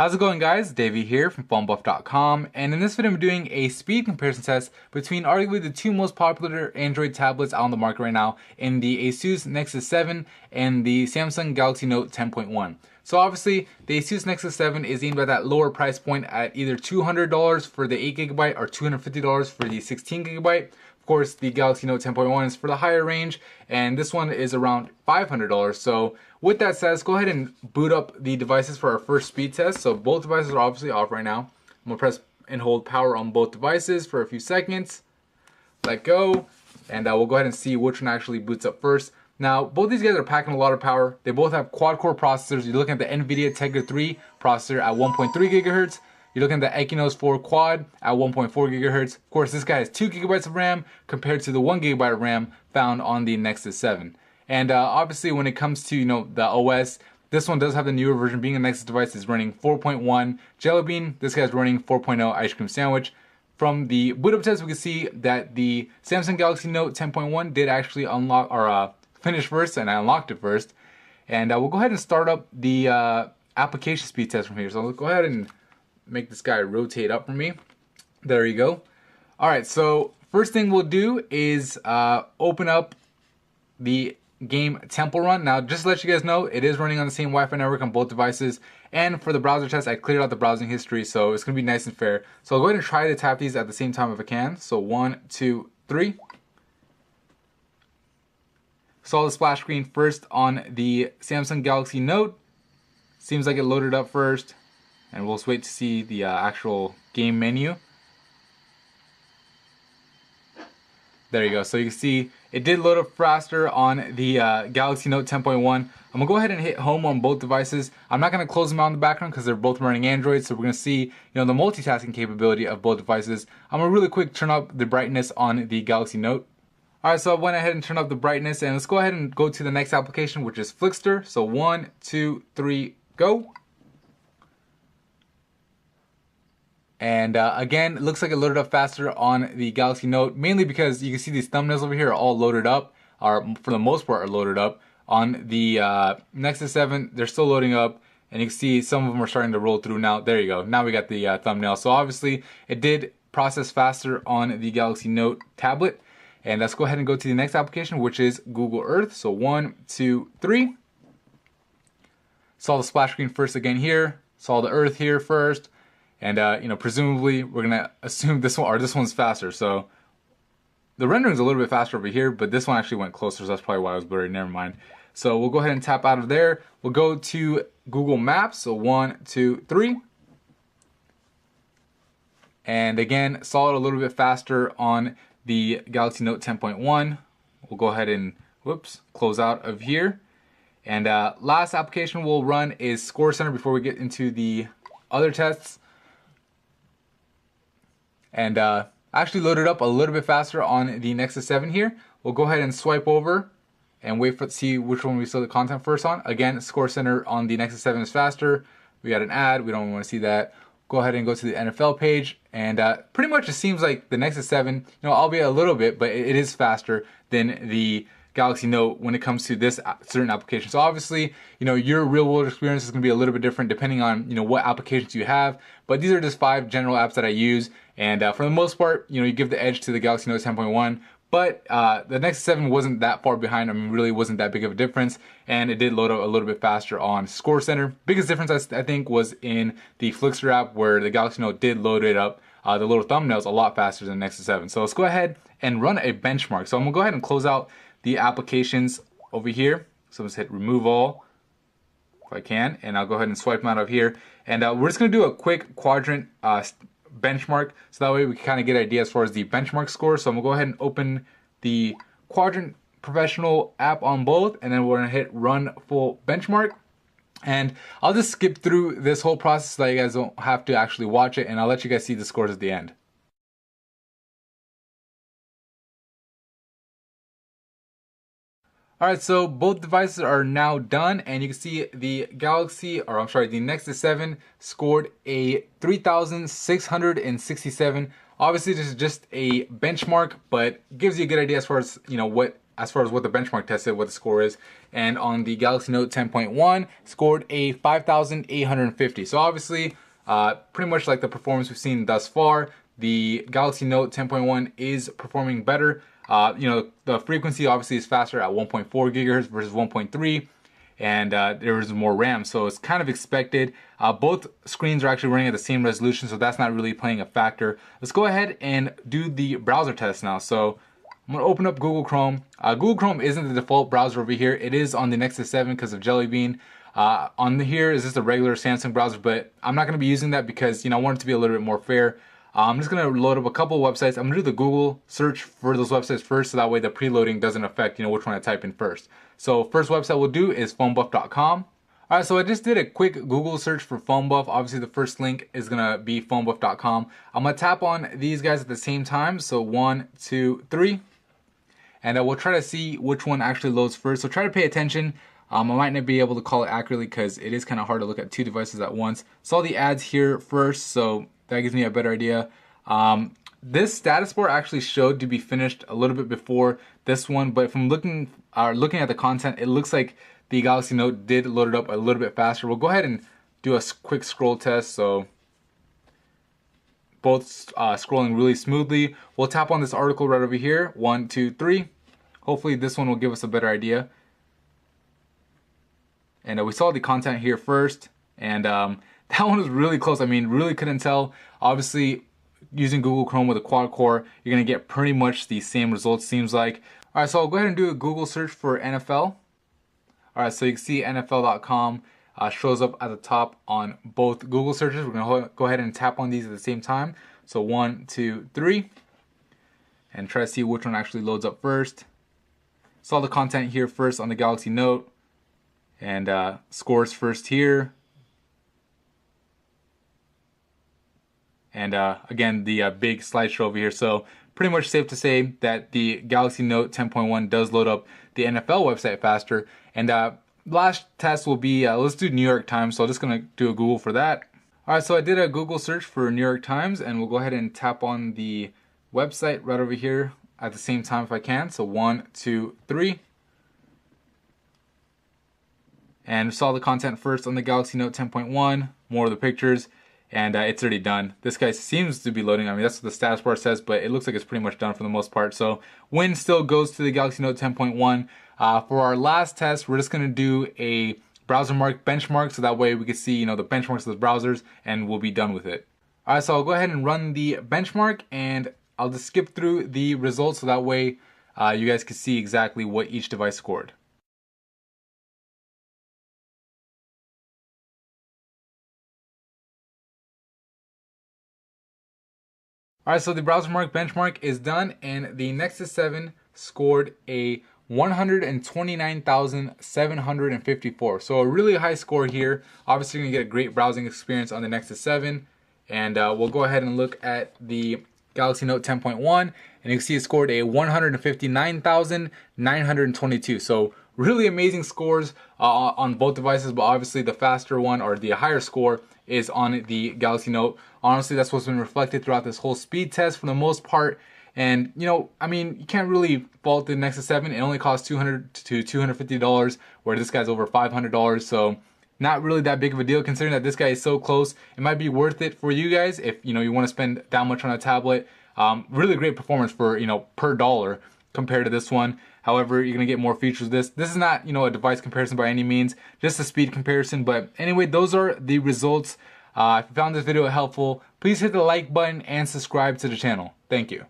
How's it going, guys? Davey here from PhoneBuff.com, and in this video I'm doing a speed comparison test between arguably the two most popular Android tablets out on the market right now in the Asus Nexus 7 and the Samsung Galaxy Note 10.1. So obviously the Asus Nexus 7 is aimed at that lower price point at either $200 for the 8GB or $250 for the 16GB. Of course, the Galaxy Note 10.1 is for the higher range, and this one is around $500. So with that said, let's go ahead and boot up the devices for our first speed test. So both devices are obviously off right now. I'm gonna press and hold power on both devices for a few seconds. Let go, and we'll go ahead and see which one actually boots up first. Now, both these guys are packing a lot of power. They both have quad-core processors. You're looking at the NVIDIA Tegra 3 processor at 1.3 gigahertz. You're looking at the Exynos 4 Quad at 1.4 gigahertz. Of course, this guy has 2 gigabytes of RAM compared to the 1 gigabyte of RAM found on the Nexus 7. And obviously, when it comes to the OS, this one does have the newer version. Being a Nexus device, is running 4.1 Jelly Bean. This guy's running 4.0 Ice Cream Sandwich. From the boot up test, we can see that the Samsung Galaxy Note 10.1 did actually unlock or finish first, and I unlocked it first. And we'll go ahead and start up the application speed test from here. So let's go ahead and make this guy rotate up for me. There you go. All right, so first thing we'll do is open up the game Temple Run. Now, just to let you guys know, it is running on the same Wi-Fi network on both devices. And for the browser test, I cleared out the browsing history, so it's gonna be nice and fair. So I'll go ahead and try to tap these at the same time if I can. So 1, 2, 3. Saw the splash screen first on the Samsung Galaxy Note. Seems like it loaded up first. And we'll just wait to see the actual game menu. There you go. So you can see it did load up faster on the Galaxy Note 10.1. I'm gonna go ahead and hit home on both devices. I'm not gonna close them out in the background because they're both running Android. So we're gonna see the multitasking capability of both devices. I'm gonna really quick turn up the brightness on the Galaxy Note. All right, so I went ahead and turned up the brightness, and let's go ahead and go to the next application, which is Flickster. So 1, 2, 3, go. And again, it looks like it loaded up faster on the Galaxy Note, mainly because you can see these thumbnails over here are all loaded up, or for the most part are loaded up. On the Nexus 7, they're still loading up, and you can see some of them are starting to roll through now. There you go. Now we got the thumbnail. So obviously, it did process faster on the Galaxy Note tablet. And let's go ahead and go to the next application, which is Google Earth. So 1, 2, 3. Saw the splash screen first again here. Saw the Earth here first. And presumably we're gonna assume this one's faster. So the rendering's a little bit faster over here, but this one actually went closer, so that's probably why it was blurry. Never mind. So we'll go ahead and tap out of there. We'll go to Google Maps. So 1, 2, 3. And again, saw it a little bit faster on the Galaxy Note 10.1. We'll go ahead and close out of here. And last application we'll run is Score Center before we get into the other tests. And actually loaded up a little bit faster on the Nexus 7 here. We'll go ahead and swipe over and wait for to see which one we saw the content first on. Again, Score Center on the Nexus 7 is faster. We got an ad, we don't want to see that. Go ahead and go to the NFL page, and pretty much it seems like the Nexus 7, albeit a little bit, but it is faster than the Galaxy Note when it comes to this certain application. So obviously, your real world experience is going to be a little bit different depending on, what applications you have. But these are just 5 general apps that I use. And for the most part, you give the edge to the Galaxy Note 10.1. But the Nexus 7 wasn't that far behind. I mean, really wasn't that big of a difference. And it did load up a little bit faster on Score Center. Biggest difference, I think, was in the Flickster app, where the Galaxy Note did load it up, the little thumbnails, a lot faster than Nexus 7. So let's go ahead and run a benchmark. So I'm going to go ahead and close out the applications over here. So let's hit remove all if I can, and I'll go ahead and swipe them out of here. And we're just going to do a quick quadrant benchmark, so that way we can kind of get an idea as far as the benchmark score. So I'm going to go ahead and open the Quadrant Professional app on both, and then we're going to hit run full benchmark. And I'll just skip through this whole process so that you guys don't have to actually watch it, and I'll let you guys see the scores at the end. Alright, so both devices are now done, and you can see the the Nexus 7 scored a 3,667. Obviously, this is just a benchmark, but gives you a good idea as far as, what as far as what the benchmark tested, what the score is. And on the Galaxy Note 10.1, scored a 5,850. So obviously, pretty much like the performance we've seen thus far, the Galaxy Note 10.1 is performing better. You know, the frequency obviously is faster at 1.4 gigahertz versus 1.3. And there is more RAM, so it's kind of expected. Both screens are actually running at the same resolution, so that's not really playing a factor. Let's go ahead and do the browser test now. So I'm gonna open up Google Chrome. Google Chrome isn't the default browser over here. It is on the Nexus 7 because of Jelly Bean. On here is just a regular Samsung browser, but I'm not gonna be using that because, you know, I want it to be a little bit more fair. I'm just gonna load up a couple of websites. I'm gonna do the Google search for those websites first, so that way the preloading doesn't affect, you know, which one I type in first. So first website we'll do is phonebuff.com. All right, so I just did a quick Google search for PhoneBuff. Obviously the first link is gonna be phonebuff.com. I'm gonna tap on these guys at the same time. So 1, 2, 3. And we'll try to see which one actually loads first. So try to pay attention. I might not be able to call it accurately because it is kind of hard to look at two devices at once. Saw the ads here first, so that gives me a better idea. This status bar actually showed to be finished a little bit before this one, but from looking at the content, it looks like the Galaxy Note did load it up a little bit faster. We'll go ahead and do a quick scroll test. So both scrolling really smoothly. We'll tap on this article right over here. 1, 2, 3. Hopefully this one will give us a better idea. And we saw the content here first, and that one was really close. I mean, really couldn't tell. Obviously, using Google Chrome with a quad core, you're gonna get pretty much the same results, seems like. All right, so I'll go ahead and do a Google search for NFL. All right, so you can see NFL.com shows up at the top on both Google searches. We're gonna go ahead and tap on these at the same time. So 1, 2, 3, and try to see which one actually loads up first. Saw the content here first on the Galaxy Note, and scores first here. And again, the big slideshow over here. So pretty much safe to say that the Galaxy Note 10.1 does load up the NFL website faster. And last test will be, let's do New York Times. So I'm just gonna do a Google for that. All right, so I did a Google search for New York Times, and we'll go ahead and tap on the website right over here at the same time if I can. So 1, 2, 3. And saw the content first on the Galaxy Note 10.1, more of the pictures, and it's already done. This guy seems to be loading. I mean, that's what the status bar says, but it looks like it's pretty much done for the most part. So win still goes to the Galaxy Note 10.1. For our last test, we're just gonna do a browser mark benchmark, so that way we can see, you know, the benchmarks of the browsers, and we'll be done with it. All right, so I'll go ahead and run the benchmark, and I'll just skip through the results, so that way you guys can see exactly what each device scored. All right, so the browser mark benchmark is done, and the Nexus 7 scored a 129,754. So a really high score here. Obviously, you're gonna get a great browsing experience on the Nexus 7. And we'll go ahead and look at the Galaxy Note 10.1, and you can see it scored a 159,922. So really amazing scores on both devices, but obviously the faster one, or the higher score, is on the Galaxy Note. Honestly, that's what's been reflected throughout this whole speed test for the most part. And, you know, I mean, you can't really fault the Nexus 7. It only costs $200 to $250, where this guy's over $500. So not really that big of a deal, considering that this guy is so close. It might be worth it for you guys if, you know, you want to spend that much on a tablet. Really great performance for, you know, per dollar compared to this one. However, you're gonna get more features with this. This is not, you know, a device comparison by any means, just a speed comparison. But anyway, those are the results. If you found this video helpful, please hit the like button and subscribe to the channel. Thank you.